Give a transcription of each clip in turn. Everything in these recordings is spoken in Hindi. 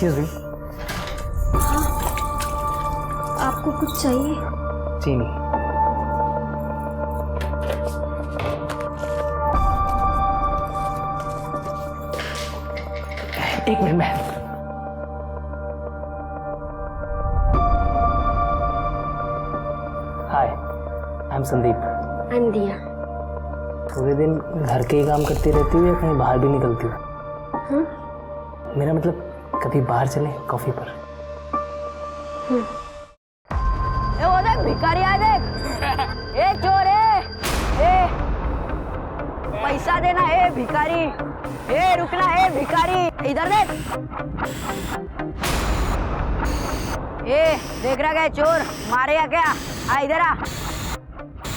Excuse me. आपको कुछ चाहिए? चीनी। एक मिनट में। Hi, I am Sandeep. I am Diya. पूरे दिन घर के ही काम करती रहती है या कहीं बाहर भी निकलती है? हाँ? मेरा मतलब कभी बाहर चले कॉफी पर? ए वो देख भिखारी आया देख। ए चोर है। ए पैसा देना है भिखारी। ए रुकना है भिखारी, इधर देख। ए देख रहा क्या चोर मारेगा क्या? आ इधर आ।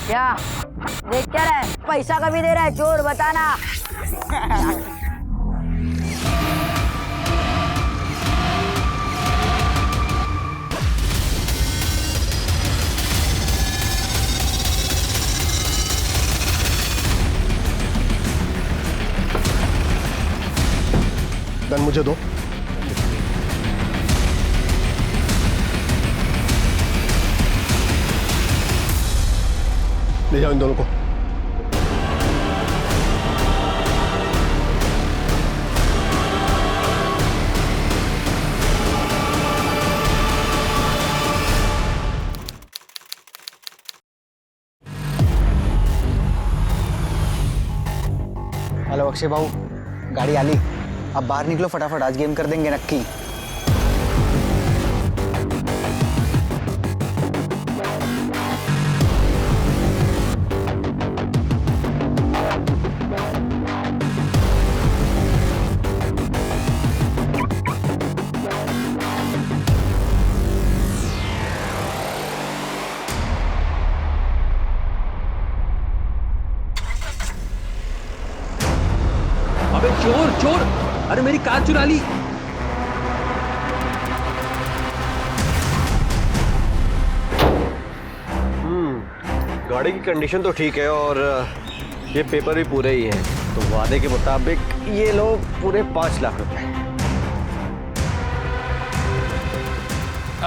क्या देख क्या रहा है? पैसा कभी दे रहा है चोर, बताना। गन मुझे दो। ले जाओ इन दोनों को। हेलो अक्षय भाऊ, गाड़ी आली। अब बाहर निकलो फटाफट, आज गेम कर देंगे नक्की। अबे चोर चोर, अरे मेरी कार चुरा ली। गाड़ी की कंडीशन तो ठीक है और ये पेपर भी पूरे ही हैं, तो वादे के मुताबिक ये लो पूरे 5 लाख रुपए।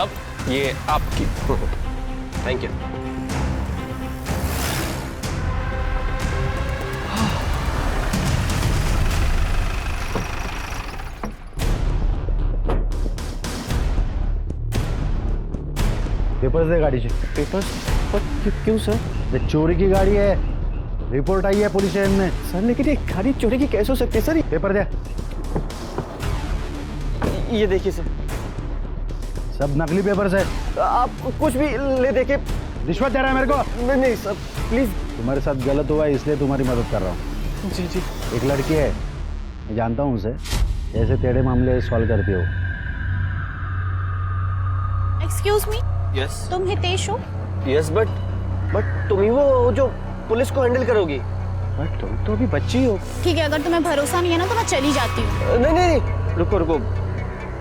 अब ये आपकी। Thank you. पेपर्स दे गाड़ी से। पेपर्स? क्यों सर? ये चोरी की गाड़ी है, रिपोर्ट आई है पुलिस स्टेशन में। सर लेकिन ये गाड़ी चोरी की कैसे हो सकती है सर? पेपर दे। ये देखिए सर। सब नकली पेपर्स है। आप कुछ भी ले देके। रिश्वत दे रहा है मेरे को? नहीं सर प्लीज। तुम्हारे साथ गलत हुआ है इसलिए तुम्हारी मदद कर रहा हूँ। जी जी। एक लड़की है, मैं जानता हूँ उसे, ऐसे टेढ़े मामले सॉल्व करती हो। एक्सक्यूज मी, यस तुम हितेश हो? यस, बट तुम ही वो जो पुलिस को हैंडल करोगी। बट तुम तो अभी बच्ची हो। ठीक है, अगर तुम्हें भरोसा नहीं है ना तो मैं चली जाती हूँ। नहीं, रुको रुको,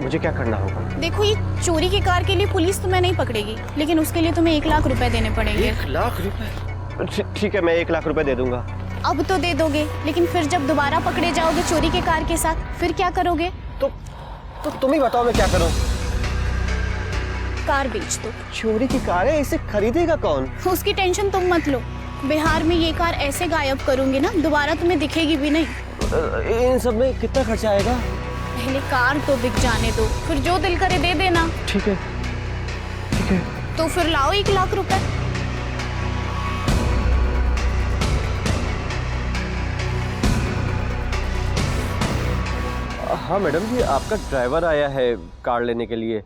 मुझे क्या करना होगा? देखो, ये चोरी की कार के लिए पुलिस तुम्हें नहीं पकड़ेगी, लेकिन उसके लिए तुम्हें 1 लाख रुपए देने पड़ेंगे। 1 लाख रुपए? ठीक है, मैं 1 लाख रुपए दे दूंगा। अब तो दे दोगे, लेकिन फिर जब दोबारा पकड़े जाओगे चोरी के कार के साथ, फिर क्या करोगे? तो तुम ही बताओ मैं क्या करूं? कार बेच दो। चोरी की कार है, इसे खरीदेगा कौन? उसकी टेंशन तुम मत लो, बिहार में ये कार ऐसे गायब करूंगी ना, दोबारा तुम्हें दिखेगी भी नहीं। इन सब में कितना खर्चा आएगा? पहले कार तो बिक जाने दो, फिर जो दिल करे दे देना। ठीक है ठीक है। तो फिर लाओ 1 लाख रुपए। हाँ मैडम जी, आपका ड्राइवर आया है कार लेने के लिए।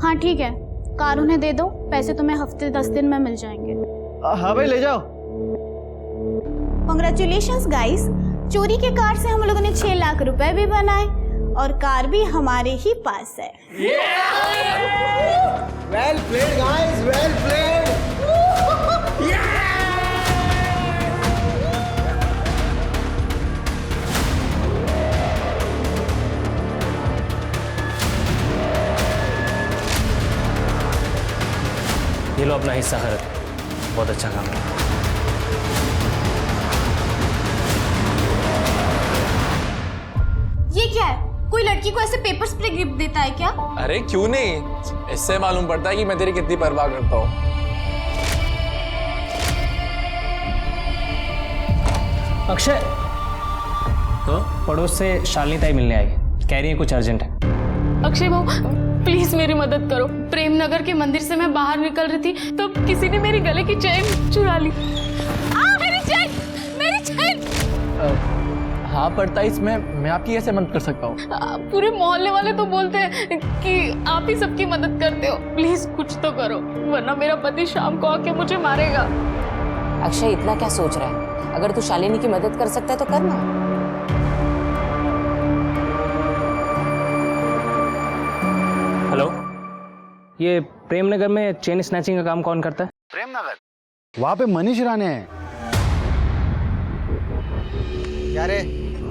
हाँ ठीक है, कार उन्हें दे दो, पैसे तुम्हें हफ्ते 10 दिन में मिल जाएंगे। हाँ भाई ले जाओ। कांग्रेचुलेशंस गाइस, चोरी के कार से हम लोगों ने 6 लाख रुपए भी बनाए और कार भी हमारे ही पास है। Well played guys, well played. ये लो अपना हिस्सा खर्च, बहुत अच्छा काम है। ये क्या है? कोई लड़की को ऐसे पेपर स्प्रे गिफ्ट देता है क्या? अरे क्यों नहीं, इससे मालूम पड़ता है कि मैं तेरी कितनी परवाह करता हूँ। अक्षय, पड़ोस से शालिनी ताई मिलने आई, कह रही है कुछ अर्जेंट है। अक्षय भाऊ प्लीज मेरी मदद करो। प्रेमनगर के मंदिर से मैं बाहर निकल रही थी तो किसी ने मेरी गले की चेन चुरा ली। मेरी चेन, मेरी चेन। हाँ पड़ता है इसमें, मैं आपकी कैसे मदद कर सकता हूँ? पूरे मोहल्ले वाले तो बोलते हैं कि आप ही सबकी मदद करते हो। प्लीज कुछ तो करो वरना मेरा पति शाम को आके मुझे मारेगा। अक्षय इतना क्या सोच रहा है? अगर तू शालिनी की मदद कर सकता है तो करना। हेलो, ये प्रेमनगर में चेन स्नैचिंग का काम कौन करता है? प्रेमनगर वहाँ पे मनीष राणे है। क्या रे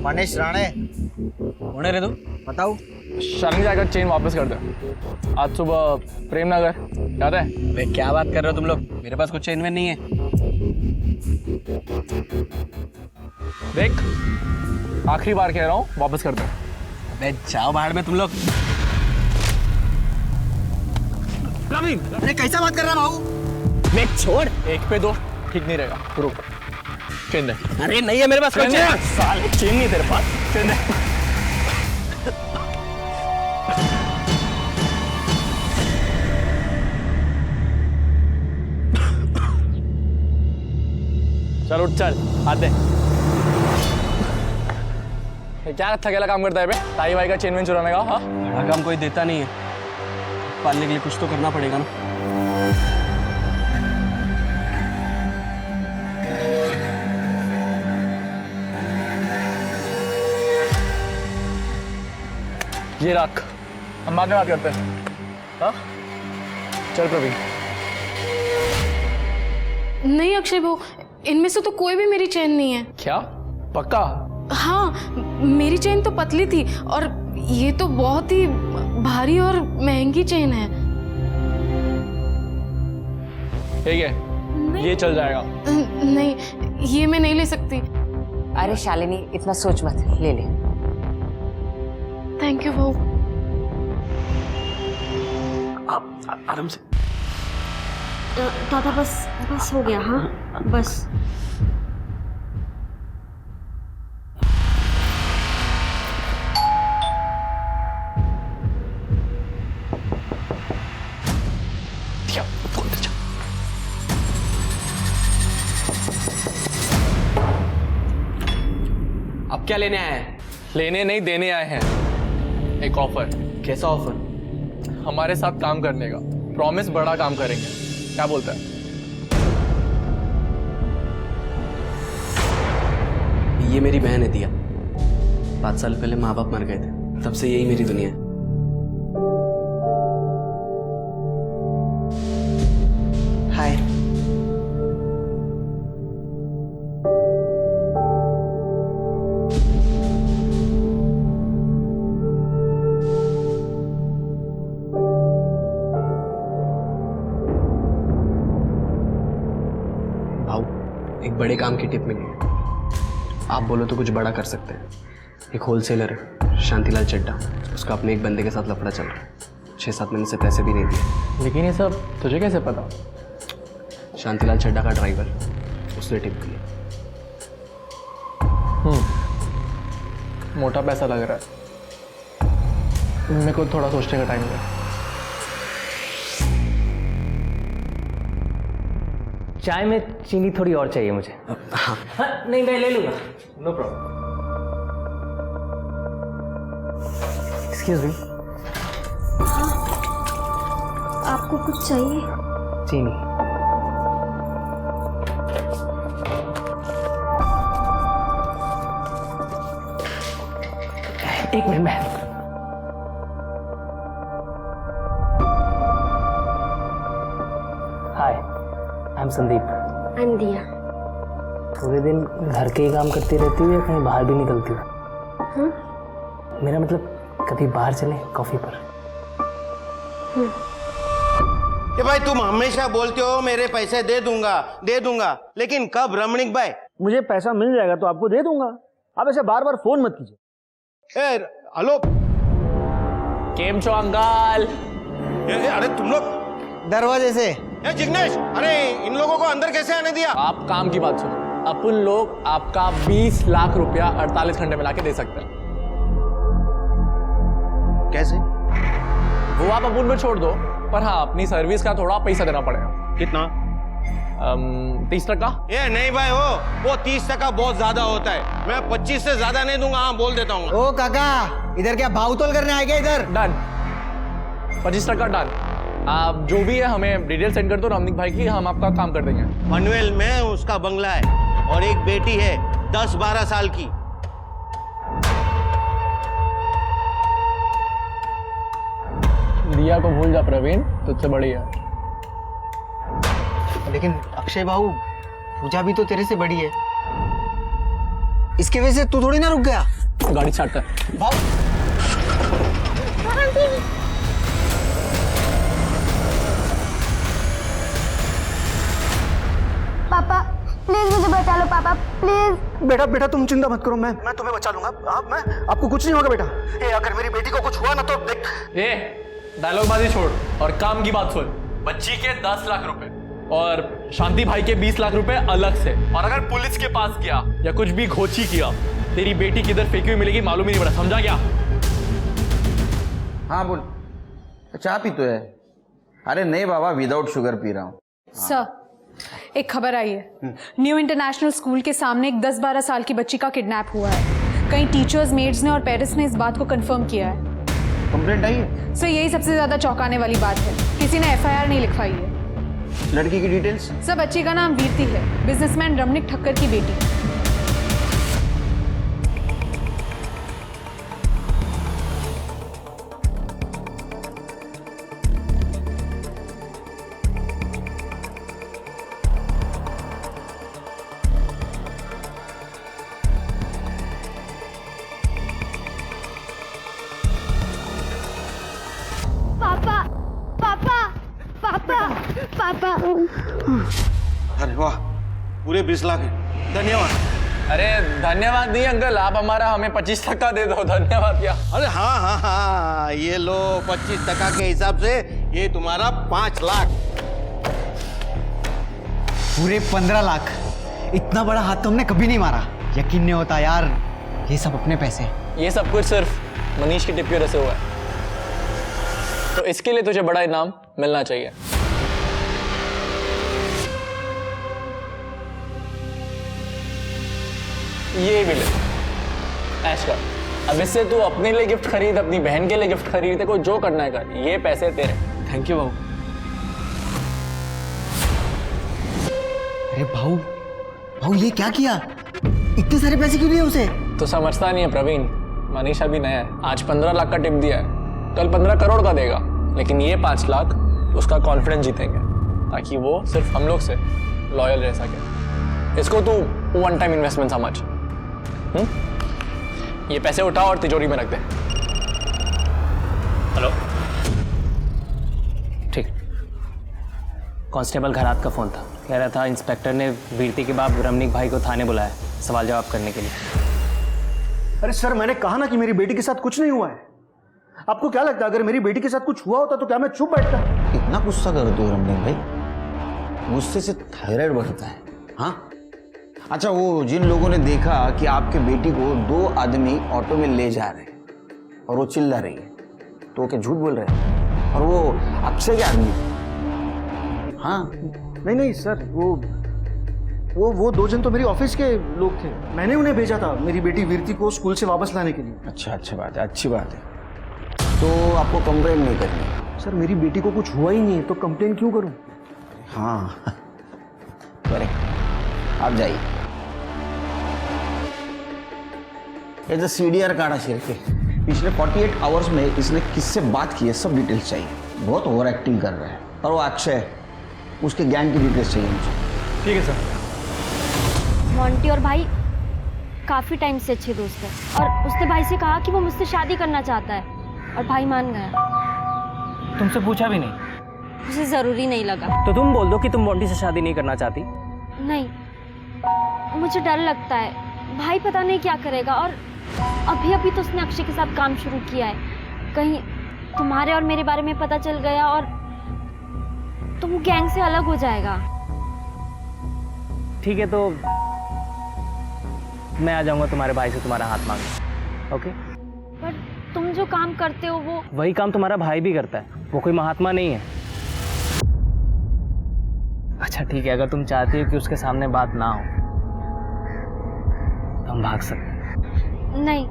मनीष राणे? होने रे तू बताओ। शालिनी जाकर चेन वापस कर दे। आज सुबह प्रेमनगर याद है? वे क्या बात कर रहे हो तुम लोग, मेरे पास कुछ चेन वेन नहीं है। देख आखिरी बार कह रहा हूँ, वापस कर दे। अबे जाओ बाहर में तुम लोग। अरे कैसा बात कर रहा भाऊ? मैं छोड़। एक पे दो ठीक नहीं रहेगा, रुक। चेन दे। अरे नहीं है मेरे पास कोई चेन। साले चेन नहीं तेरे पास, चेन दे। चल उठ चल, हाथ दे। ये क्या थकेला काम करता है बे? ताई भाई का चेन वेन चुराने का? हाँ बड़ा काम कोई देता नहीं है, पालने के लिए कुछ तो करना पड़ेगा ना। ये रख, हम बाद में बात करते हैं। हाँ चल प्रवीण। नहीं अक्षय भाऊ, इनमें से तो कोई भी मेरी चेन नहीं है। क्या पक्का? हाँ मेरी चेन तो पतली थी और ये तो बहुत ही भारी और महंगी चेन है। ठीक है ये चल जाएगा। नहीं ये मैं नहीं ले सकती। अरे शालिनी इतना सोच मत, ले ले। थैंक यू भाऊ। आराम से। दादा बस हो गया। हाँ बस। अब क्या लेने आए हैं? लेने नहीं देने आए हैं एक ऑफर। कैसा ऑफर? हमारे साथ काम करने का, प्रॉमिस बड़ा काम करेंगे, क्या बोलता है? ये मेरी बहन है दिया, 5 साल पहले माँ बाप मर गए थे, तब से यही मेरी दुनिया है। हाय। एक बड़े काम की टिप मिली है, आप बोलो तो कुछ बड़ा कर सकते हैं। एक होलसेलर है शांतिलाल चड्डा, उसका अपने एक बंदे के साथ लफड़ा चल रहा है, 6-7 महीने से पैसे भी नहीं दिए। लेकिन ये सब तुझे कैसे पता? शांतिलाल चड्डा का ड्राइवर, उसने टिप दी। मोटा पैसा लग रहा है, मेरे को थोड़ा सोचने का टाइम दे। चाय में चीनी थोड़ी और चाहिए मुझे। हाँ नहीं मैं ले लूंगा, नो प्रॉब्लम। Excuse me. आपको कुछ चाहिए? चीनी। एक मिनट में। Hi, I am Sandeep. I am Diya. पूरे दिन घर के ही काम करती रहती है, कहीं बाहर भी निकलती है? हाँ? मेरा मतलब कभी बाहर चले कॉफी पर? कि भाई तुम हमेशा बोलते हो मेरे पैसे दे दूंगा, लेकिन कब रमणीक भाई? मुझे पैसा मिल जाएगा तो आपको दे दूंगा, आप ऐसे बार बार फोन मत कीजिए। हेलो केम छो अंकल? अरे तुम लोग दरवाजे से। जिग्नेश, अरे इन लोगों को अंदर कैसे आने दिया? आप काम की बात सुनो। अपन लोग आपका 20 लाख रुपया 48 घंटे में लाके दे सकते हैं। कैसे? वो आप अपन पे छोड़ दो, पर हाँ अपनी सर्विस का थोड़ा पैसा देना पड़ेगा। कितना? 30%। ये नहीं भाई, वो 30% बहुत ज्यादा होता है। मैं 25 से ज्यादा नहीं दूंगा। हाँ बोल देता हूँ। ओ काका, इधर क्या भाव तोल करने आए क्या इधर? Done, 25% done. आप जो भी है हमें डिटेल सेंड कर दो रमनिक भाई की, हम आपका काम कर देंगे। पनवेल में उसका बंगला है और एक बेटी है 10-12 साल की। दिया को भूल जा प्रवीण, तुझसे बड़ी है। लेकिन अक्षय बाबू, पूजा भी तो तेरे से बड़ी है। इसके वजह से तू थोड़ी ना रुक गया। गाड़ी छाटता है। पापा प्लीज मुझे बचा लो पापा, प्लीज। बेटा बेटा तुम चिंता मत करो, मैं तुम्हें बचा लूंगा। मैं आपको कुछ नहीं होगा बेटा। ए, अगर मेरी बेटी को कुछ हुआ ना तो देख। ए, डायलॉग बाजी छोड़ और काम की बात सुन। बच्ची के 10 लाख रुपए और शांति भाई के 20 लाख रुपए अलग से। और अगर पुलिस के पास गया या कुछ भी घोची किया, तेरी बेटी किधर फेंकी हुई मिलेगी मालूम ही नहीं पड़ा। समझा क्या? हाँ बोल। चाय पी तो है? अरे नहीं बाबा, विदाउट शुगर पी रहा हूँ। सर, एक खबर आई है। न्यू इंटरनेशनल स्कूल के सामने एक 10-12 साल की बच्ची का किडनैप हुआ है। कई टीचर्स, मेड्स ने और पेरेंट्स ने इस बात को कंफर्म किया है। कंप्लेंट आई है? सर, यही सबसे ज्यादा चौंकाने वाली बात है। किसी ने FIR नहीं लिखवाई है। लड़की की डिटेल्स? सर, बच्ची का नाम वीरती है, बिजनेसमैन रमनिक ठक्कर की बेटी। पापा पापा पापा पापा। अरे वाह, पूरे 20 लाख है। धन्यवाद। अरे धन्यवाद नहीं अंकल, आप हमारा हमें 25% दे दो। धन्यवाद क्या? अरे हाँ हाँ हाँ, ये लो 25% के हिसाब से ये तुम्हारा 5 लाख। पूरे 15 लाख। इतना बड़ा हाथ तो हमने कभी नहीं मारा। यकीन नहीं होता यार, ये सब अपने पैसे। ये सब कुछ सिर्फ मनीष की टिप की वजह से हुआ है, तो इसके लिए तुझे बड़ा इनाम मिलना चाहिए। ये भी ले, ऐश कर। अब इससे तू अपने लिए गिफ्ट खरीद, अपनी बहन के लिए गिफ्ट खरीद, तेरे को जो करना है कर। ये पैसे तेरे। थैंक यू बाबू। अरे भाऊ, भाऊ ये क्या किया? इतने सारे पैसे क्यों दिए उसे? तो समझता नहीं है प्रवीण, मनीष अभी नया है। आज 15 लाख का टिप दिया है, कल 15 करोड़ का देगा। लेकिन ये 5 लाख उसका कॉन्फिडेंस जीतेंगे, ताकि वो सिर्फ हम लोग से लॉयल रह सके। इसको तू वन टाइम इन्वेस्टमेंट समझ। ये पैसे उठा और तिजोरी में रख दे। हेलो, ठीक। कांस्टेबल घरात का फ़ोन था, कह रहा था इंस्पेक्टर ने वीरती के बाप रमनिक भाई को थाने बुलाया सवाल जवाब करने के लिए। अरे सर, मैंने कहा ना कि मेरी बेटी के साथ कुछ नहीं हुआ है। आपको क्या लगता है अगर मेरी बेटी के साथ कुछ हुआ होता तो क्या मैं चुप बैठता? इतना गुस्सा करते हो रमनिक भाई? गुस्से से थायराइड बढ़ता है। हाँ अच्छा, वो जिन लोगों ने देखा कि आपके बेटी को 2 आदमी ऑटो में ले जा रहे हैं और वो चिल्ला रही है, तो वो क्या झूठ बोल रहे हैं? और वो अक्षय के आदमी? हाँ नहीं नहीं सर, वो 2 जन तो मेरी ऑफिस के लोग थे। मैंने उन्हें भेजा था मेरी बेटी वीरती को स्कूल से वापस लाने के लिए। अच्छा, अच्छी बात है, अच्छी बात है। तो आपको कंप्लेंट नहीं करनी? सर, मेरी बेटी को कुछ हुआ ही नहीं है तो कंप्लेंट क्यों करूं? हाँ करेक्ट, आप जाइए। ये तो CDR काढ़ा शेर के पिछले 48 आवर्स में इसने किससे बात की है, सब डिटेल्स चाहिए। बहुत ओवर एक्टिंग कर रहा है। और वो अक्षय, उसके गैंग की डिटेल्स चाहिए मुझे। ठीक है सर। मोंटी और भाई काफी टाइम से अच्छे दोस्त हैं और उसने भाई से कहा कि वो मुझसे शादी करना चाहता है और भाई मान गया। तुमसे पूछा भी नहीं? उसे जरूरी नहीं लगा। तो तुम बोल दो कि तुम मोंटी से शादी नहीं करना चाहती। नहीं, मुझे डर लगता है, भाई पता नहीं क्या करेगा। और अभी अभी तो उसने अक्षय के साथ काम शुरू किया है, कहीं तुम्हारे और मेरे बारे में पता चल गया और तुम गैंग से अलग हो जाएगा। ठीक है, तो मैं आ जाऊंगा तुम्हारे भाई से तुम्हारा हाथ मांगने। ओके? पर तुम जो काम करते हो वो वही काम तुम्हारा भाई भी करता है, वो कोई महात्मा नहीं है। अच्छा ठीक है, अगर तुम चाहती हो कि उसके सामने बात ना हो तो हम भाग सकते हैं। नहीं,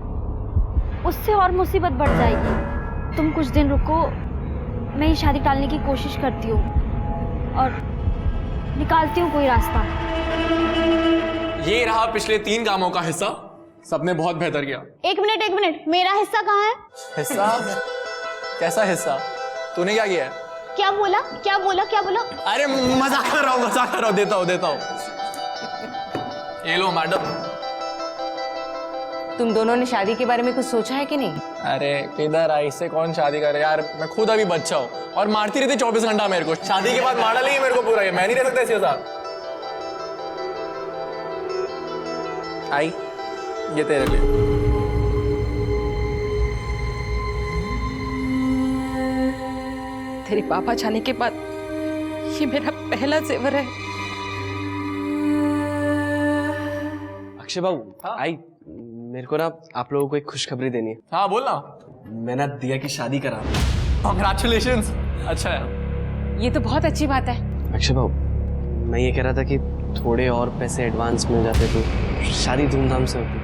उससे और मुसीबत बढ़ जाएगी। तुम कुछ दिन रुको, मैं ये शादी टालने की कोशिश करती हूँ और निकालती हूँ कोई रास्ता। ये रहा पिछले 3 कामों का हिस्सा, सबने बहुत बेहतर किया। एक मिनट, मेरा हिस्सा कहाँ है? हिस्सा? कैसा हिस्सा? तूने क्या किया है? क्या बोला? अरे मजाक कर रहा हूँ, देता हूँ। ये लो मैडम। तुम दोनों ने शादी के बारे में कुछ सोचा है कि नहीं? अरे किधर आई, इससे कौन शादी करे यार, मैं खुद अभी बच्चा हूँ और मारती रहती 24 घंटा मेरे को। शादी के बाद मार डालेगी मेरे को पूरा, ये मैं नहीं रह सकता इसके साथ। आई, ये तेरे लिए। तेरे पापा जाने के बाद ये मेरा पहला जेवर है। अक्षय बाबू, आई, मेरे को ना आप लोगों को एक खुशखबरी देनी है। हाँ बोलना। मैं ना दिया की शादी करा। कांग्रेचुलेशंस। अच्छा है, ये तो बहुत अच्छी बात है। अक्षय बाबू, मैं ये कह रहा था कि थोड़े और पैसे एडवांस मिल जाते तो शादी धूमधाम से होती।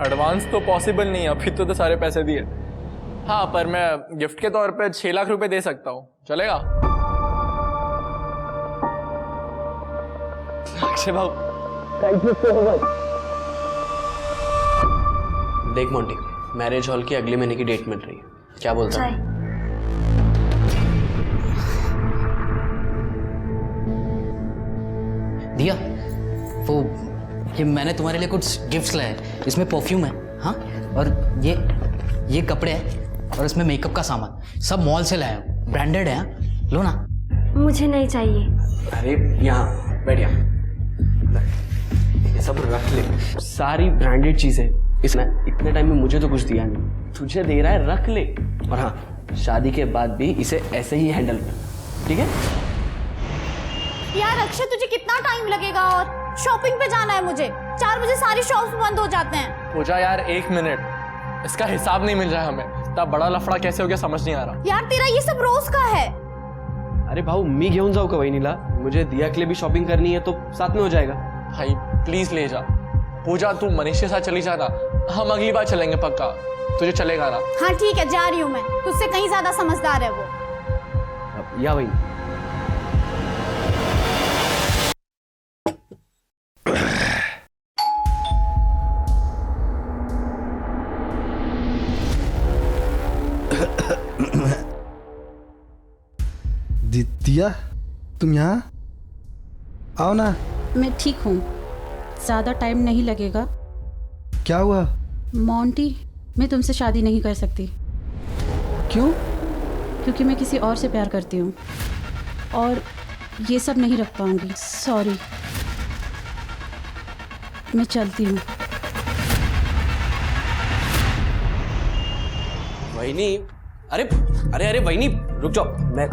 एडवांस तो पॉसिबल नहीं है, अभी तो सारे पैसे दिए। हाँ, पर मैं गिफ्ट के तौर पे 6 लाख रुपए दे सकता हूँ, चलेगा? अक्षय बाबू, देख मोंटी, मैरिज हॉल की अगले महीने की डेट मिल रही है, क्या बोलता है? दिया, वो ये मैंने तुम्हारे लिए कुछ गिफ्ट्स लाए हैं। इसमें परफ्यूम है, हाँ, और ये कपड़े हैं और इसमें मेकअप का सामान, सब मॉल से लाया हूँ, ब्रांडेड है, हाँ? लो ना। मुझे नहीं चाहिए। अरे यहाँ बैठ, ये सब रख ले, सारी ब्रांडेड चीजें। इसने इतने टाइम में मुझे तो कुछ दिया नहीं, तुझे दे रहा है, रख ले। और हाँ, शादी के बाद भी इसे ऐसे ही हैंडल कर, ठीक है? यार अक्षय, तुझे कितना टाइम लगेगा? और शॉपिंग पे जाना है मुझे। 4 बजे सारी शॉप्स बंद हो जाते हैं। पूजा यार 1 मिनट, इसका हिसाब नहीं मिल रहा है हमें। इतना बड़ा लफड़ा कैसे हो गया समझ नहीं आ रहा। यार तेरा ये सब रोज का है। अरे भाऊ, मी घेऊन जाऊ का वहिनीला? मुझे दिया के लिए भी शॉपिंग करनी है तो साथ में हो जाएगा। भाई प्लीज ले जा। पूजा तू मनीष के साथ चली जाना, हम अगली बार चलेंगे पक्का। तुझे चलेगा ना? हाँ ठीक है, जा रही हूँ मैं। तुझसे कहीं ज्यादा समझदार है वो। या वही। दिया, तुम यहाँ आओ ना। मैं ठीक हूँ, ज़्यादा टाइम नहीं लगेगा। क्या हुआ? मोंटी, मैं तुमसे शादी नहीं कर सकती। क्यों? क्योंकि मैं किसी और से प्यार करती हूँ और ये सब नहीं रख पाऊंगी। सॉरी, मैं चलती हूँ। वहिनी, अरे अरे अरे वहिनी, रुक जाओ, मैं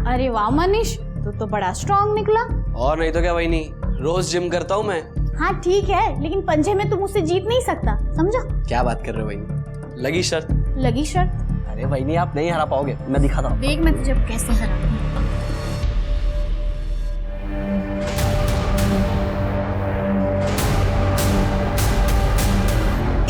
अरे वाह मनीष, तू तो बड़ा स्ट्रांग निकला। और नहीं तो क्या वहिनी, रोज जिम करता हूँ मैं। हाँ ठीक है, लेकिन पंजे में तुम मुझसे जीत नहीं सकता, समझा? क्या बात कर रहे हो वहिनी? लगी शर्त? लगी शर्त? अरे वहिनी, आप नहीं हरा पाओगे, मैं दिखाता हूँ। देख मैं तुझे कैसे हराती हूँ।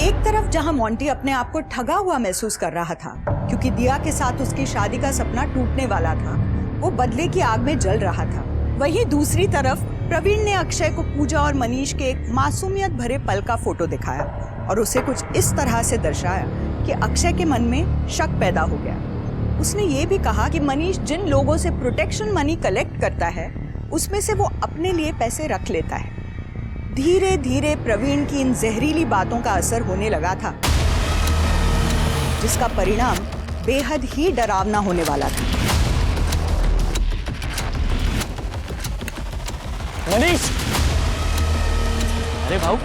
एक तरफ जहां मोंटी अपने आप को ठगा हुआ महसूस कर रहा था क्योंकि दिया के साथ उसकी शादी का सपना टूटने वाला था, वो बदले की आग में जल रहा था। वहीं दूसरी तरफ प्रवीण ने अक्षय को पूजा और मनीष के एक मासूमियत भरे पल का फोटो दिखाया और उसे कुछ इस तरह से दर्शाया कि अक्षय के मन में शक पैदा हो गया। उसने ये भी कहा कि मनीष जिन लोगों से प्रोटेक्शन मनी कलेक्ट करता है उसमें से वो अपने लिए पैसे रख लेता है। धीरे धीरे प्रवीण की इन जहरीली बातों का असर होने लगा था, जिसका परिणाम बेहद ही डरावना होने वाला था। मनीष! अरे भाऊ,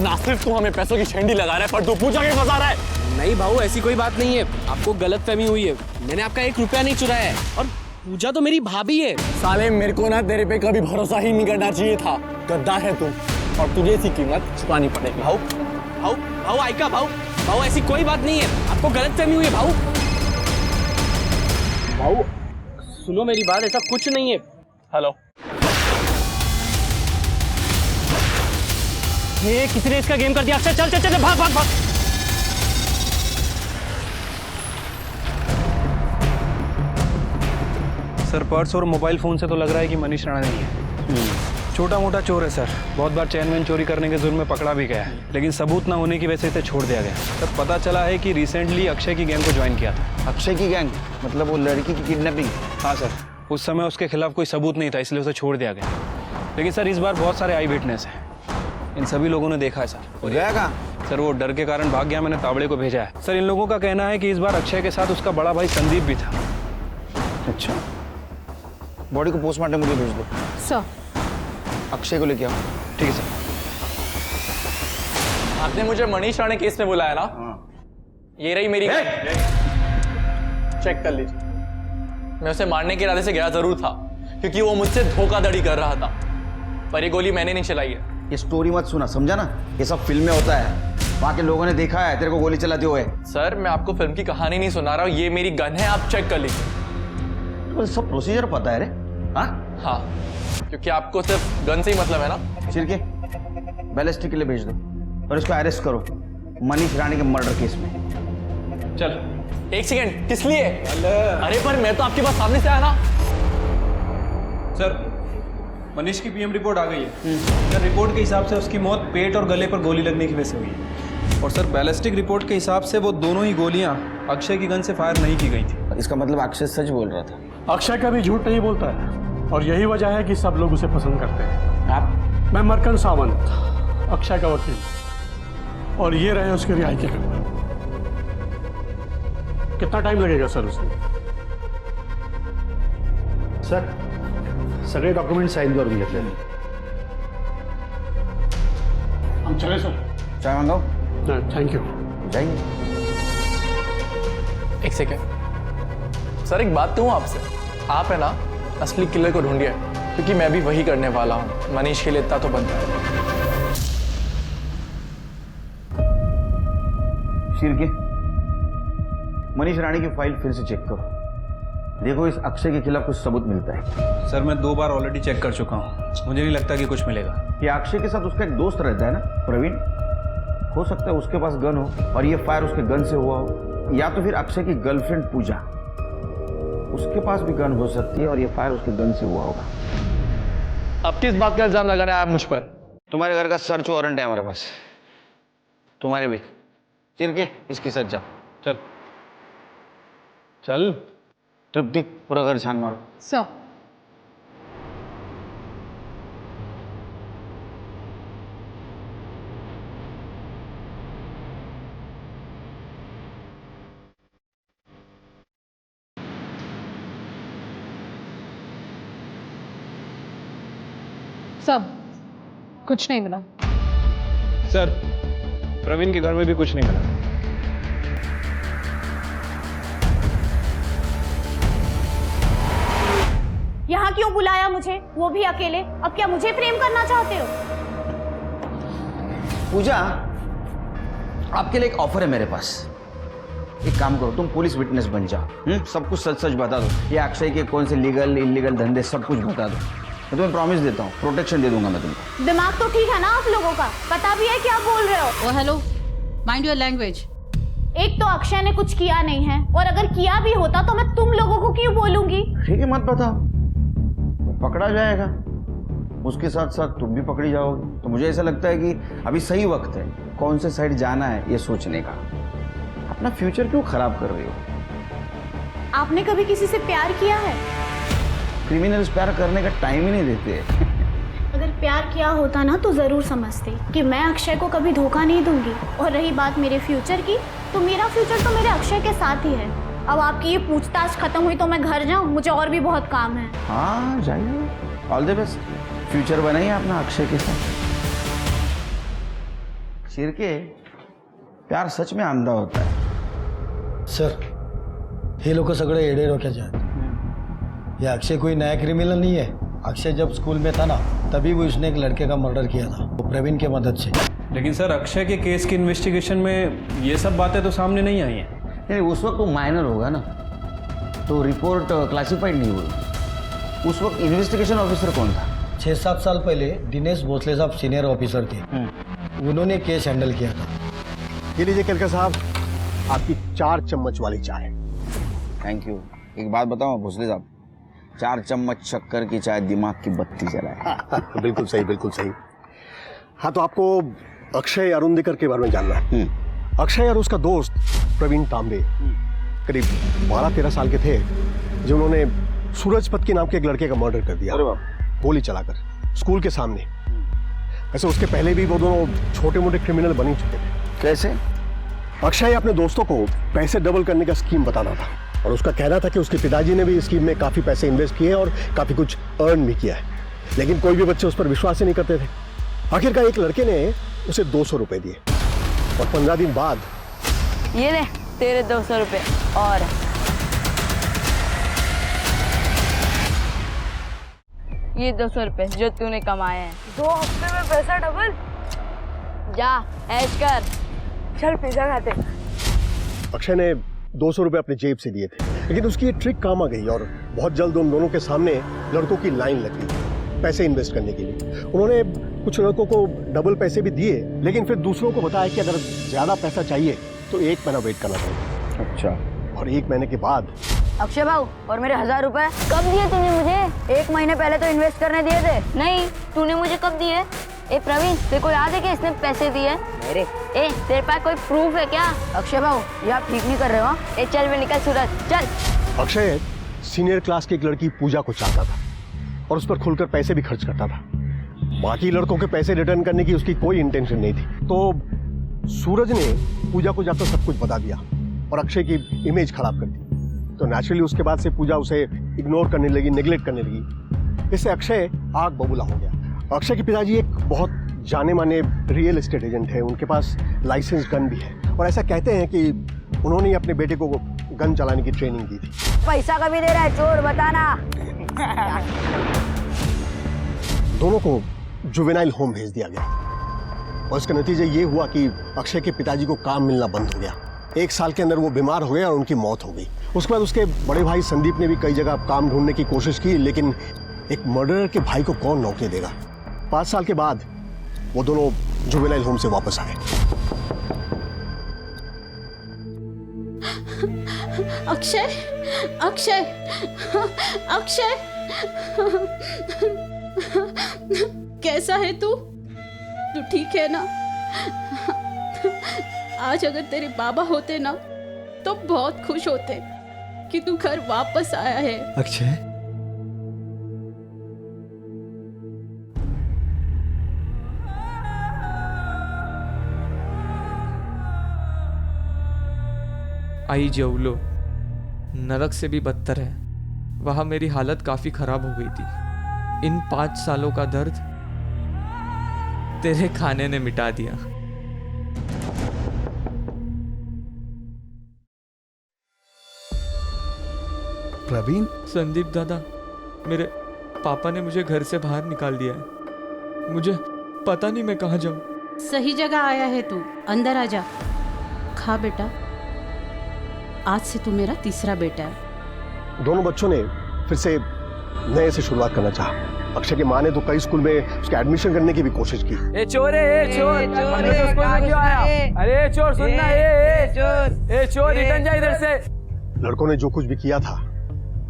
ना सिर्फ तू हमें पैसों की छेंडी लगा रहा है, पर तू पूजा के फंसा रहा है। नहीं भाऊ, ऐसी कोई बात नहीं है, आपको गलतफहमी हुई है। मैंने आपका 1 रुपया नहीं चुराया है, और पूजा तो मेरी भाभी है। साले मेरे को ना तेरे पे कभी भरोसा ही नहीं करना चाहिए था। गद्दार है तू, और तुझे इसकी कीमत चुकानी पड़ेगी। भाऊ भाऊ भाऊ आइका भाऊ, भाऊ ऐसी कोई बात नहीं है, आपको गलतफहमी हुई है भाऊ। भाऊ सुनो मेरी बात, ऐसा कुछ नहीं है। हेलो, ये किसने इसका गेम कर दिया? अक्षय चल चल चल, भाग भाग भाग। सर पर्स और मोबाइल फ़ोन से तो लग रहा है कि मनीष राणा नहीं है। छोटा मोटा चोर है सर, बहुत बार चैन वैन चोरी करने के जुर्म में पकड़ा भी गया है, लेकिन सबूत ना होने की वजह से इसे छोड़ दिया गया। तब पता चला है कि रिसेंटली अक्षय की गैंग को ज्वाइन किया था। अक्षय की गैंग मतलब वो लड़की की किडनैपिंग? हाँ सर, उस समय उसके खिलाफ कोई सबूत नहीं था, इसलिए उसे छोड़ दिया गया। लेकिन सर इस बार बहुत सारे आई विटनेस हैं, इन सभी लोगों ने देखा है सर। गया कहाँ? सर वो डर के कारण भाग गया, मैंने तावड़े को भेजा है। सर इन लोगों का कहना है कि इस बार अक्षय के साथ उसका बड़ा भाई संदीप भी था। अच्छा, बॉडी को पोस्टमार्टम के लिए भेज दो। सर अक्षय को लेके आओ। ठीक है सर। आपने मुझे मनीष राणे केस में बुलाया ना? ये रही मेरी गन। चेक कर लीजिए। मैं उसे मारने के इरादे से गया जरूर था, क्योंकि वो मुझसे धोखाधड़ी कर रहा था, पर ये गोली मैंने नहीं चलाई है। ये स्टोरी मत सुना, समझा ना? ये सब फिल्म में होता है, वहाँ के लोगों ने देखा है तेरे को गोली चलाते हुए। सर मैं आपको फिल्म की कहानी नहीं सुना रहा हूँ, ये मेरी गन है, आप चेक कर लीजिए। तो सब प्रोसीजर पता है रे? हाँ, क्योंकि आपको सिर्फ गन से ही मतलब है ना। चिरके बैलिस्टिक के लिए भेज दो और इसको अरेस्ट करो मनीष राणे के मर्डर केस में। चल। 1 सेकेंड, किस लिए? अरे पर मैं तो आपके पास सामने से आया ना। सर मनीष की पीएम रिपोर्ट आ गई है। सर रिपोर्ट के हिसाब से उसकी मौत पेट और गले पर गोली लगने की वजह से हुई है, और सर बैलिस्टिक रिपोर्ट के हिसाब से वो दोनों ही गोलियां अक्षय की गन से फायर नहीं की गई थी। इसका मतलब अक्षय सच बोल रहा था? अक्षय कभी झूठ नहीं बोलता है, और यही वजह है कि सब लोग उसे पसंद करते हैं। आप? मैं मरकन सावंत, अक्षय का वकील, और ये रहे उसके रिहाई के पेपर। कितना टाइम लगेगा सर उसमें? सर सगळे डॉक्युमेंट साईन करून घेतले। हम चले सर? चाय मंगाओ? Thank you. जाएंगे। 1 सेकेंड सर, एक बात कहूँ आपसे, आप है ना असली किलर को ढूंढिए, क्योंकि मैं भी वही करने वाला हूँ। मनीष के लिए इतना तो बनता है। शिरके, मनीष राणे की फाइल फिर से चेक करो, देखो इस अक्षय के खिलाफ कुछ सबूत मिलता है। सर मैं 2 बार ऑलरेडी चेक कर चुका हूँ, मुझे नहीं लगता कि कुछ मिलेगा। ये अक्षय के साथ उसका एक दोस्त रहता है ना, प्रवीण, हो सकता है उसके पास गन हो और ये फायर उसके गन से हुआ हो, या तो फिर अक्षय की गर्लफ्रेंड पूजा, उसके पास भी गन हो सकती है और ये फायर उसके गन से हुआ होगा। अब किस बात का इल्जाम लगा रहे हैं आप मुझ पर? तुम्हारे घर का सर्च वारंट है हमारे पास, तुम्हारे भी। चिरके इसकी सर्च जाओ। चल चल। तृप्ति पूरा घर छान मारो। सर सब कुछ नहीं मिला। सर प्रवीण के घर में भी कुछ नहीं मिला। यहाँ क्यों बुलाया मुझे, वो भी अकेले? अब क्या मुझे प्रेम करना चाहते हो? पूजा, आपके लिए एक ऑफर है मेरे पास। एक काम करो, तुम पुलिस विटनेस बन जाओ, सब कुछ सच सच बता दो। ये अक्षय के कौन से लीगल इलीगल धंधे सब कुछ बता दो। मैं तुम्हें प्रॉमिस देता हूँ, प्रोटेक्शन दे दूंगा मैं तुमको। दिमाग तो ठीक है ना आप लोगों का? पता भी है क्या बोल रहे हो? ओ हेलो, माइंड योर लैंग्वेज। एक तो अक्षय ने कुछ किया नहीं है, और अगर किया भी होता तो मैं तुम लोगों को क्यों बोलूंगी? ठीक है, मत बताओ, पकड़ा जाएगा, उसके साथ साथ तुम भी पकड़ी जाओगे। तो मुझे ऐसा लगता है कि अभी सही वक्त है कौन से साइड जाना है ये सोचने का। अपना फ्यूचर क्यों खराब कर रही हो? आपने कभी किसी से प्यार किया है? क्रिमिनल्स प्यार करने का टाइम ही नहीं देते। अगर प्यार किया होता ना तो जरूर समझते कि मैं अक्षय को कभी धोखा नहीं दूंगी। और रही बात मेरे फ्यूचर की, तो मेरा फ्यूचर तो मेरे अक्षय के साथ ही है। अब आपकी ये पूछताछ खत्म हुई तो मैं घर जाऊं, मुझे और भी बहुत काम है। हाँ जाइए, ऑल द बेस्ट। फ्यूचर बनाइए अपना अक्षय के साथ। शिर्के, प्यार सच में अंधा होता है. सर, हे लोग सगळे येडे डोक्याचे आहेत. ये अक्षय कोई नया क्रिमिनल नहीं है. अक्षय जब स्कूल में था ना, तभी वो उसने एक लड़के का मर्डर किया था, वो प्रवीण के मदद से. लेकिन सर अक्षय के केस की इन्वेस्टिगेशन में ये सब बातें तो सामने नहीं आई हैं. नहीं, उस वक्त वो माइनर होगा ना, तो रिपोर्ट क्लासिफाइड नहीं हुई. उस वक्त इन्वेस्टिगेशन ऑफिसर कौन था? 6-7 साल पहले दिनेश भोसले साहब सीनियर ऑफिसर थे. उन्होंने केस हैंडल किया था. ये लीजिए केलकर साहब, आपकी 4 चम्मच वाली चाय. Thank you. एक बात बताओ भोसले साहब, 4 चम्मच शक्कर की चाय दिमाग की बत्ती जलाए. बिल्कुल सही, बिल्कुल सही. हाँ, तो आपको अक्षय अरुंधकर के बारे में जानना है. अक्षय और उसका दोस्त प्रवीण तांबे करीब 12-13 साल के थे, जिन्होंने सूरजपत के नाम के एक लड़के का मर्डर कर दिया गोली चलाकर स्कूल के सामने. वैसे उसके पहले भी वो दोनों छोटे मोटे क्रिमिनल बन ही चुके थे. कैसे? अक्षय अपने दोस्तों को पैसे डबल करने का स्कीम बताता था, और उसका कहना था कि उसके पिताजी ने भी इस स्कीम में काफ़ी पैसे इन्वेस्ट किए और काफ़ी कुछ अर्न भी किया है. लेकिन कोई भी बच्चे उस पर विश्वास ही नहीं करते थे. आखिरकार एक लड़के ने उसे 200 रुपये दिए, और 15 दिन बाद ये ले तेरे 200 रुपये. और ये 200 रुपये जो तूने कमाए हैं. 2 हफ्ते में पैसा डबल. जा ऐश कर, चल पिज्जा खाते. अक्षय ने 200 रुपये अपने जेब से दिए थे, लेकिन उसकी ये ट्रिक काम आ गई और बहुत जल्द उन दोनों के सामने लड़कों की लाइन लग गई पैसे इन्वेस्ट करने के लिए. उन्होंने कुछ लड़कों को डबल पैसे भी दिए, लेकिन फिर दूसरों को बताया कि अगर ज़्यादा पैसा चाहिए तो 1 महीना वेट करना चाहिए. अच्छा. और 1 महीने के बाद अक्षय भाऊ, और मेरे 1000 रुपए कब दिए तूने मुझे? 1 महीने पहले तो इन्वेस्ट करने दिए थे. नहीं, तूने मुझे कब दिए? ए प्रवीण, तेरे को याद है कि इसने पैसे दिए? मेरे ए, तेरे पास कोई प्रूफ है क्या? अक्षय भाऊ, ये आप ठीक नहीं कर रहे हो. ए चल बे, निकल सूरज, चल. अक्षय सीनियर क्लास की एक लड़की पूजा को चाहता था और उस पर खुलकर पैसे भी खर्च करता था. बाकी लड़कों के पैसे रिटर्न करने की उसकी कोई इंटेंशन नहीं थी. तो सूरज ने पूजा को जाकर सब कुछ बता दिया और अक्षय की इमेज खराब कर दी. तो नेचुरली उसके बाद से पूजा उसे इग्नोर करने लगी, नेग्लेक्ट करने लगी. इससे अक्षय आग बबूला हो गया. अक्षय के पिताजी एक बहुत जाने माने रियल एस्टेट एजेंट है. उनके पास लाइसेंस गन भी है, और ऐसा कहते हैं कि उन्होंने अपने बेटे को गन चलाने की ट्रेनिंग दी थी. पैसा कभी दे रहा है चोर, बताना. दोनों को जुवेनाइल होम भेज दिया गया, और इसका नतीजा ये हुआ कि अक्षय के पिताजी को काम मिलना बंद हो गया. 1 साल के अंदर वो बीमार हो गए और उनकी मौत हो गई. उसके बाद उसके बड़े भाई संदीप ने भी कई जगह काम ढूंढने की कोशिश की, लेकिन एक मर्डरर के भाई को कौन नौकरी देगा. 5 साल के बाद वो दोनों जुवेनाइल होम से वापस आए. अक्षय, अक्षय, अक्षय, कैसा है तू? तू ठीक है ना? आज अगर तेरे बाबा होते ना तो बहुत खुश होते कि तू घर वापस आया है. अक्षय, आई जवलो नरक से भी बदतर है. वहाँ मेरी हालत काफ़ी ख़राब हो गई थी. इन 5 सालों का दर्द तेरे खाने ने मिटा दिया. प्रवीण? संदीप दादा, मेरे पापा ने मुझे घर से बाहर निकाल दिया है. मुझे पता नहीं मैं कहाँ जाऊँ. सही जगह आया है तू. अंदर आ जा, खा बेटा. आज से तू मेरा तीसरा बेटा है. दोनों बच्चों ने फिर से नए से शुरुआत करना चाहा. अक्षय की माँ ने तो कई स्कूल में उसका एडमिशन करने की भी कोशिश की. ए चोर है, ए चोर, स्कूल में क्यों आया? अरे चोर, सुनना, ए चोर, रिटर्न जा इधर से. लड़कों ने जो कुछ भी किया था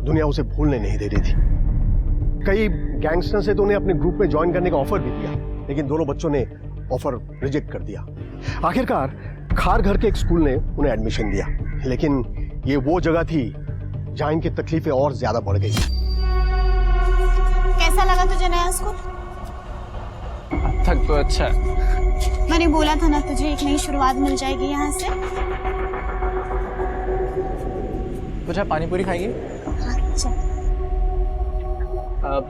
दुनिया उसे भूलने नहीं दे रही थी. कई गैंगस्टर से तो उन्हें अपने ग्रुप में ज्वाइन करने का ऑफर भी दिया, लेकिन दोनों बच्चों ने ऑफर रिजेक्ट कर दिया. आखिरकार खार घर के एक स्कूल ने उन्हें एडमिशन दिया, लेकिन ये वो जगह थी जहां इनकी तकलीफें और ज्यादा बढ़ गई. कैसा लगा तुझे नया स्कूल? अब तक तो अच्छा है. मैंने बोला था ना तुझे एक नई शुरुआत मिल जाएगी यहाँ से. कुछ पानी पूरी खाएगी? अच्छा.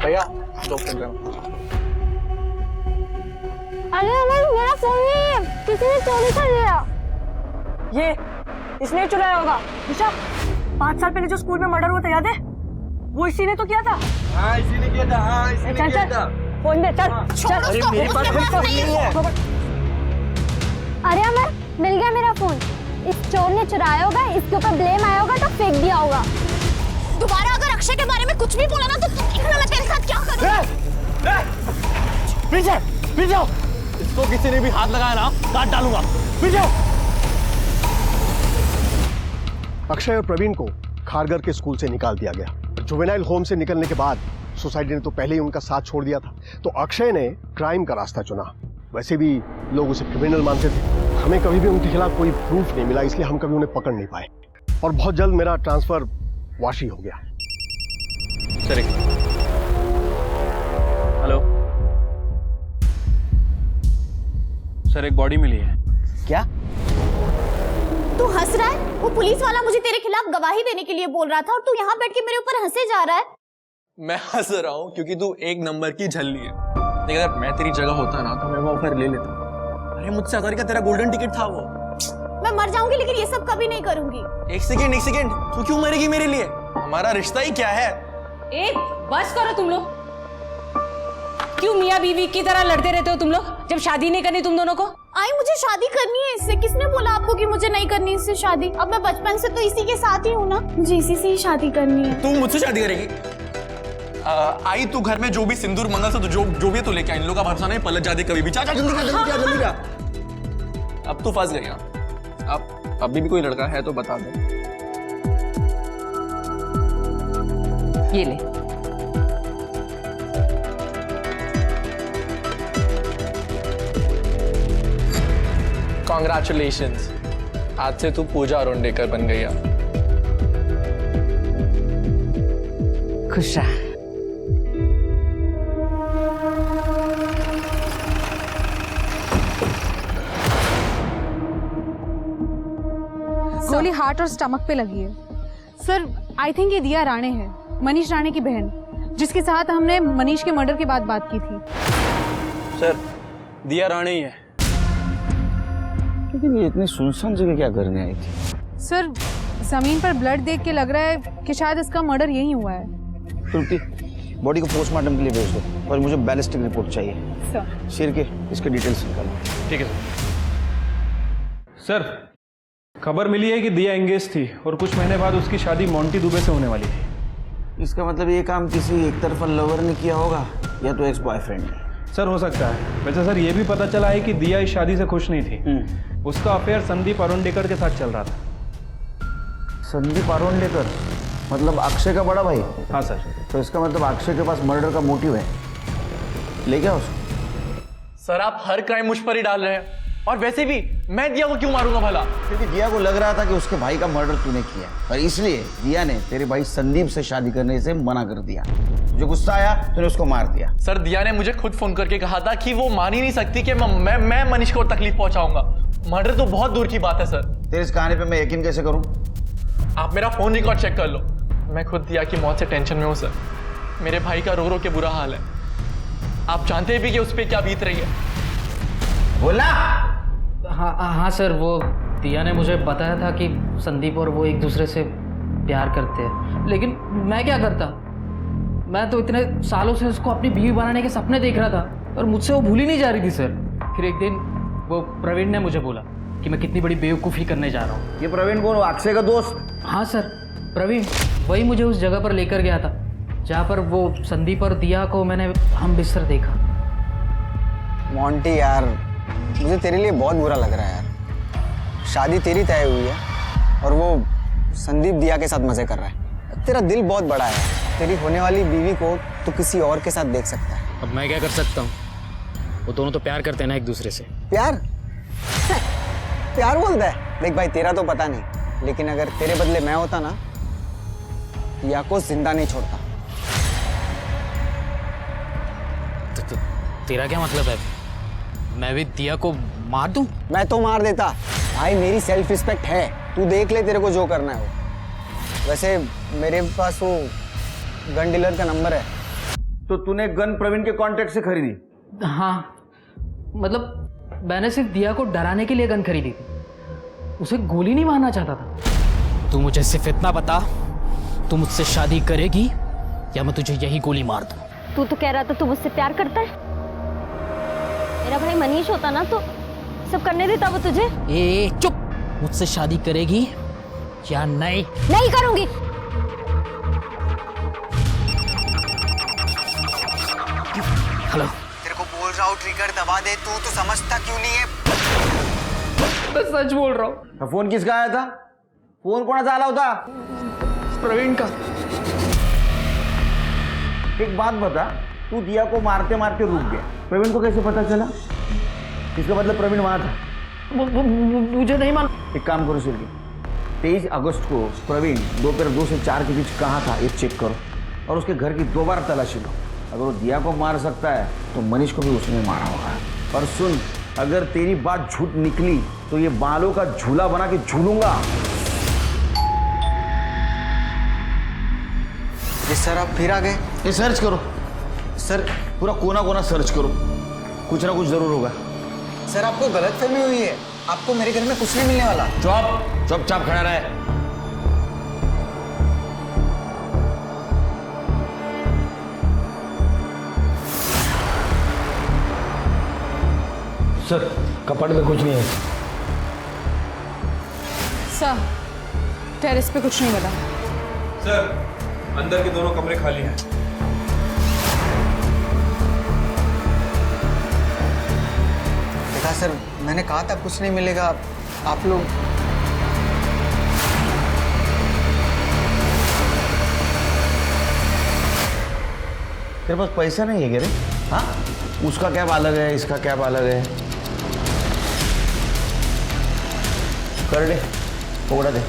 भैया 2 किलो. अरे मेरा फोन नहीं है. किसी ने चोरी कर लिया। ये इसने चुराया होगा। निशा, 5 साल पहले जो स्कूल में मर्डर हुआ था याद है? वो इसी ने तो किया था। हाँ इसी ने किया था। हाँ इसी ने किया था। फोन दे, चल चल। अरे मेरे पास फोन नहीं है। अरे अमर, मिल गया मेरा फोन। इस चोर ने चुराया होगा, इसके ऊपर ब्लेम आया होगा तो फेंक दिया होगा। दोबारा अगर अक्षय के बारे में कुछ भी बोला ना तो देखना मैं तेरे साथ क्या करूंगा। पीछे पीछे जाओ। इसको किसी ने भी हाथ लगाया ना काट डालूंगा। पीछे जाओ। अक्षय और प्रवीण को खारगर के स्कूल से निकाल दिया गया। जुवेनाइल होम से निकलने के बाद सोसाइटी ने तो पहले ही उनका साथ छोड़ दिया था, तो अक्षय ने क्राइम का रास्ता चुना। वैसे भी लोग उसे क्रिमिनल मानते थे। हमें कभी भी उनके खिलाफ कोई प्रूफ नहीं मिला, इसलिए हम कभी उन्हें पकड़ नहीं पाए और बहुत जल्द मेरा ट्रांसफर वाशी हो गया। सर हेलो सर, एक बॉडी मिली है। क्या? तू हंस रहा है? वो पुलिस वाला मुझे तेरे खिलाफ गवाही देने के लिए बोल रहा था और तू यहाँ बैठ के मेरे ऊपर हंसे जा रहा है। मैं हंस रहा हूँ क्योंकि तू एक नंबर की झल्ली है। लेकिन अगर मैं तेरी जगह होता ना तो मैं वो ऑफर ले लेता। अरे मुझसे अदारी का तेरा गोल्डन टिकट था वो। मैं मर जाऊंगी लेकिन ये सब कभी नहीं करूंगी। एक सेकेंड, तू क्यों मरेगी मेरे लिए? हमारा रिश्ता ही क्या है? एक बस करो तुम लोग। क्यों मियाँ बीवी की तरह लड़ते रहते हो तुम लोग, जब शादी नहीं करनी तुम दोनों को? आई मुझे शादी करनी है इससे। किसने बोला आपको कि मुझे नहीं करनी इससे शादी? अब मैं बचपन से तो इसी के साथ ही हूँ ना, मुझे इसी से ही शादी करनी है। तू मुझसे शादी करेगी? आई तू घर में जो भी सिंदूर मंगलसूत्र जो भी तू लेके आ, इन लोगों का भरोसा नहीं, पलट जाती कभी भी। चाचा जल्दी जा। अब तू फंस गई। अब अभी भी कोई लड़का है तो बता दे। ये ले। कॉन्ग्रेचुलेशंस, आज से तू पूजा अरोंडेकर बन गई। खुश रह। गोली हार्ट और स्टमक पे लगी है। सर आई थिंक ये दिया राणे है, मनीष राणे की बहन, जिसके साथ हमने मनीष के मर्डर के बाद बात की थी। सर दिया राणे ही है। लेकिन ये इतनी सुनसान जगह क्या करने आई थी? सर जमीन पर ब्लड देख के लग रहा है कि शायद इसका मर्डर यही हुआ है। श्रुति, बॉडी को पोस्टमार्टम के लिए भेज दो और मुझे बैलिस्टिक रिपोर्ट चाहिए। सर शेर के इसके डिटेल्स निकालो। ठीक है सर, खबर मिली है कि दिया एंगेज थी और कुछ महीने बाद उसकी शादी मोंटी दुबे से होने वाली थी। इसका मतलब ये काम किसी एक तरफा लवर ने किया होगा या तो एक्स बॉयफ्रेंड ने। सर हो सकता है। वैसे सर ये भी पता चला है कि दिया इस शादी से खुश नहीं थी। उसका अफेयर संदीप अरोंडेकर के साथ चल रहा था। संदीप अरोंडेकर मतलब अक्षय का बड़ा भाई? हाँ सर। तो इसका मतलब अक्षय के पास मर्डर का मोटिव है। ले गया उसको? सर आप हर क्राइम मुझ पर ही डाल रहे हैं, और वैसे भी मैं दिया को क्यों मारूंगा भला? क्योंकि दिया को लग रहा था कि उसके भाई का मर्डर तूने किया और इसलिए दिया ने तेरे भाई संदीप से शादी करने से मना कर दिया। जो गुस्सा आया तूने उसको मार दिया। सर दिया ने मुझे खुद फोन करके कहा था कि वो मान ही नहीं सकती कि मैं मनीष को तकलीफ पहुंचाऊंगा। मर्डर तो बहुत दूर की बात है सर। तेरी इस कहानी पे मैं यकीन कैसे करूं? आप मेरा फोन रिकॉर्ड चेक कर लो। मैं खुद दिया की मौत से टेंशन में हूँ सर। मेरे भाई का रो रो के बुरा हाल है। आप जानते भी कि उस पर क्या बीत रही है। बोला। हाँ सर, वो दिया ने मुझे बताया था कि संदीप और वो एक दूसरे से प्यार करते हैं, लेकिन मैं क्या करता? मैं तो इतने सालों से उसको अपनी बीवी बनाने के सपने देख रहा था और मुझसे वो भूल ही नहीं जा रही थी सर। फिर एक दिन वो प्रवीण ने मुझे बोला कि मैं कितनी बड़ी बेवकूफ़ी करने जा रहा हूँ। ये प्रवीण कौन? अक्षय का दोस्त? हाँ सर, प्रवीण वही मुझे उस जगह पर लेकर गया था जहाँ पर वो संदीप और दिया को मैंने हम बिस्तर देखा। मोंटी यार, मुझे तेरे लिए बहुत बुरा लग रहा है यार। शादी तेरी तय हुई है और वो संदीप दिया के साथ मजे कर रहा है। तेरा दिल बहुत बड़ा है। तेरी होने वाली बीवी को तो किसी और के साथ देख सकता है। अब मैं क्या कर सकता हूँ? वो दोनों तो प्यार करते हैं ना एक दूसरे से। प्यार? प्यार बोलता है? देख भाई, तेरा तो पता नहीं, लेकिन अगर तेरे बदले मैं होता ना, दिया को जिंदा नहीं छोड़ता। तो तेरा क्या मतलब है? मैं भी दिया को मार दूं? मैं तो मार देता भाई, मेरी सेल्फ रिस्पेक्ट है। तू देख ले तेरे को जो करना है वो। वैसे मेरे पास वो गन डीलर का नंबर है। तो तूने गन प्रवीण के कॉन्टेक्ट से खरीदी? हाँ, मतलब मैंने सिर्फ दिया को डराने के लिए गन खरीदी थी, उसे गोली नहीं मारना चाहता था। तू मुझे सिर्फ इतना बता, तू मुझसे शादी करेगी या मैं तुझे यही गोली मार दूं? तू तो कह रहा था तू मुझसे प्यार करता है। मेरा भाई मनीष होता ना तो सब करने देता वो तुझे। ए चुप, मुझसे शादी करेगी या नहीं? नहीं करूंगी। हेलो, तेरे को बोल रहा हूँ ट्रिगर दबा दे, तू तो समझता क्यों नहीं है? मैं सच बोल रहा हूँ। फोन किसका आया था? फोन कोणाचा आला होता? प्रवीण का। एक बात बता, तू दिया को मारते मारते रुक गया, प्रवीण को कैसे पता चला? इसका मतलब प्रवीण वहां था। मुझे नहीं मान। एक काम करो सिर्फ, 23 अगस्त को प्रवीण दोपहर 2 से 4 के बीच कहाँ था ये चेक करो और उसके घर की दोबारा तलाशी लो। अगर वो दिया को मार सकता है तो मनीष को भी उसने मारा होगा। और सुन, अगर तेरी बात झूठ निकली तो ये बालों का झूला बना के झूलूंगा। ये सर आप फिर आ गए? ये सर्च करो सर, पूरा कोना कोना सर्च करो, कुछ ना कुछ जरूर होगा। सर आपको गलतफहमी हुई है, आपको मेरे घर में कुछ नहीं मिलने वाला। चुपचाप खड़ा रहे। सर कपड़ में कुछ नहीं है। सर टेरेस पे कुछ नहीं मिला। सर अंदर के दोनों कमरे खाली हैं। देखा सर, मैंने कहा था कुछ नहीं मिलेगा। आप लोग तेरे पास पैसा नहीं है क्या रे? हाँ, उसका कैब अलग है, इसका कैब अलग है। कर दे, पकड़ा दे।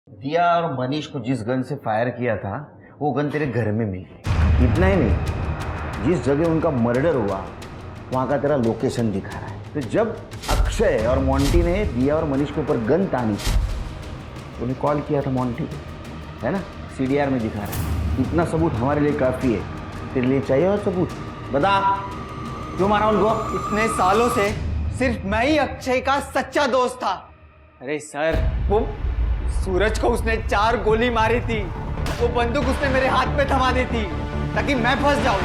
दिया और मनीष को जिस गन से फायर किया था वो गन तेरे घर में मिल गई। इतना ही नहीं, जिस जगह उनका मर्डर हुआ वहाँ का तेरा लोकेशन दिखा रहा है। तो जब अक्षय और मोंटी ने दिया और मनीष के ऊपर गन तानी थी, उन्हें कॉल किया था मोंटी को, है ना? CDR में दिखा रहा है। इतना सबूत हमारे लिए काफ़ी है। तेरे लिए चाहिए और सबूत? बता, क्यों मारा उनको? इतने सालों से सिर्फ मैं ही अक्षय का सच्चा दोस्त था। अरे सर, वो सूरज को उसने 4 गोली मारी थी, वो बंदूक उसने मेरे हाथ में थमा दी थी ताकि मैं फंस जाऊं।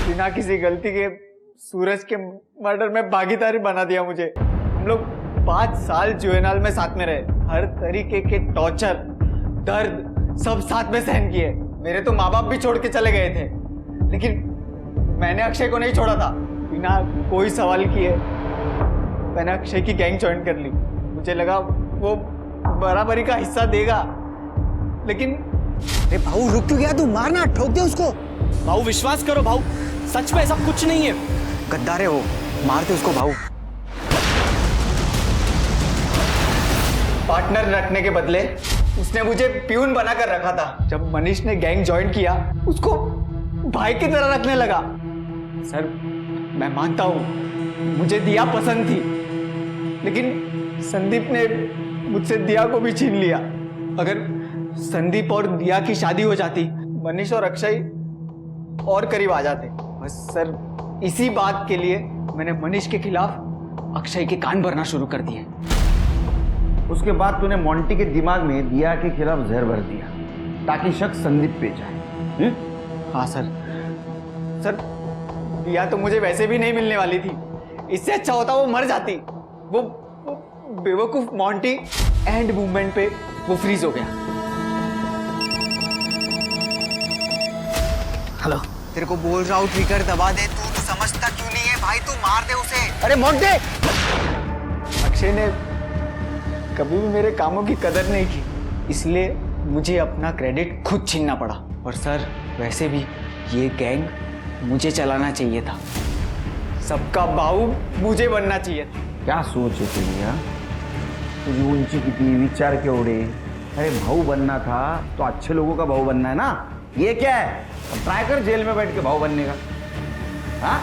बिना किसी गलती के सूरज के मर्डर में भागीदारी बना दिया मुझे। हम लोग 5 साल जुएनाल में साथ में रहे, हर तरीके के टॉर्चर, दर्द सब साथ में सहन किए। मेरे तो माँ बाप भी छोड़ के चले गए थे, लेकिन मैंने अक्षय को नहीं छोड़ा था। बिना कोई सवाल किए मैंने अक्षय की गैंग ज्वाइन कर ली। मुझे लगा वो बराबरी का हिस्सा देगा, लेकिन अरे भाऊ रुक क्यों गया तू? मारना, ठोक दे उसको। भाऊ विश्वास करो भाऊ, सच में ऐसा कुछ नहीं है। गद्दार है वो, मार दे उसको भाऊ। पार्टनर रखने के बदले उसने मुझे प्यून बना कर रखा था। जब मनीष ने गैंग ज्वाइन किया उसको भाई की तरह रखने लगा। सर मैं मानता हूं मुझे दिया पसंद थी, लेकिन संदीप ने मुझसे दिया को भी छीन लिया। अगर संदीप और दिया की शादी हो जाती, मनीष और अक्षय और करीब आ जाते। बस सर इसी बात के लिए मैंने मनीष के खिलाफ अक्षय के कान भरना शुरू कर दिए। उसके बाद तूने मोंटी के दिमाग में दिया के खिलाफ जहर भर दिया ताकि शक संदीप पे जाए। हाँ सर। सर दिया तो मुझे वैसे भी नहीं मिलने वाली थी, इससे अच्छा होता वो मर जाती। वो बेवकूफ मोंटी एंड मूवमेंट पे वो फ्रीज हो गया। हेलो, तेरे को बोल रहा हूँ ट्रिगर दबा दे, तू तो समझता क्यों नहीं है भाई? तू मार दे उसे। अरे मोंटी! अक्षय ने कभी भी मेरे कामों की कदर नहीं की, इसलिए मुझे अपना क्रेडिट खुद छीनना पड़ा। और सर वैसे भी ये गैंग मुझे चलाना चाहिए था, सबका बाऊ मुझे बनना चाहिए था। क्या सोच है तेरी? यार तुझी ऊंची किती, विचार केवढे? अरे भाऊ बनना था तो अच्छे लोगों का भाऊ बनना है ना। ये क्या है? ट्राई कर जेल में बैठ के भाऊ बनने का। हाँ